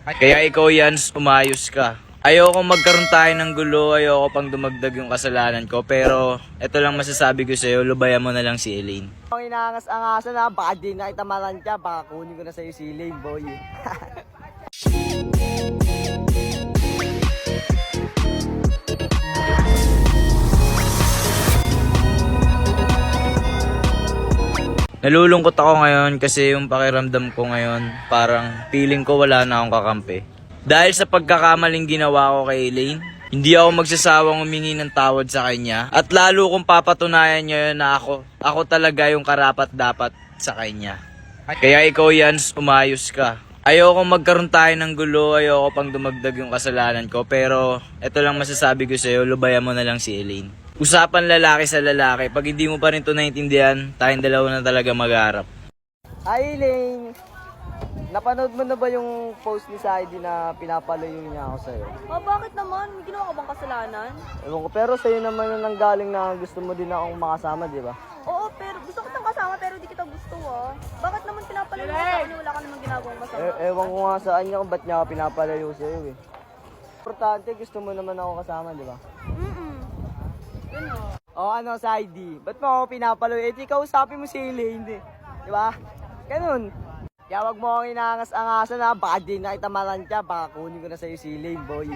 Kaya ikaw yan, umayos ka. Ayoko magkaroon tayo ng gulo, ayoko pang dumagdag yung kasalanan ko. Pero ito lang masasabi ko sa'yo, lubayan mo na lang si Elaine. Ang inaangas-angasan na, baka di na kita malantya, baka kunin ko na sa'yo si Elaine, boy. Nalulungkot ako ngayon kasi yung pakiramdam ko ngayon, parang feeling ko wala na akong kakampi. Dahil sa pagkakamaling ginawa ko kay Elaine, hindi ako magsasawang humingi ng tawad sa kanya. At lalo kung papatunayan niya yun na ako talaga yung karapat-dapat sa kanya. Kaya ikaw yan, umayos ka. Ayoko magkaroon tayo ng gulo, ayoko pang dumagdag yung kasalanan ko. Pero ito lang masasabi ko sa'yo, lubayan mo na lang si Elaine. Usapan lalaki sa lalaki, pag hindi mo pa rin ito naintindihan, tayong dalawa na talaga mag-aarap. Hi, Elaine! Napanood mo na ba yung post ni Saidi na pinapalayo niya ako sa'yo? Bakit naman? May ginawa ka bang kasalanan? Ewan ko, pero sa'yo naman na nanggaling na gusto mo din akong makasama, di ba? Oo, pero gusto kitang kasama pero di kita gusto Bakit naman pinapalayo mo sa akin? Wala ka namang ginagawang masama. Ewan ko nga sa kanya kung ba't niya ako pinapalayo sa'yo eh. Importante, gusto mo naman ako kasama, di ba? Yun o. O ano, Saidi? Ba't mo ako pinapalayo? Eh, di kausapin mo si Elaine, di ba? Ganun. Kaya wag mo akong inaangas-angasan na, baka di na kita malantya, baka kunin ko na sa'yo si Elaine, boy.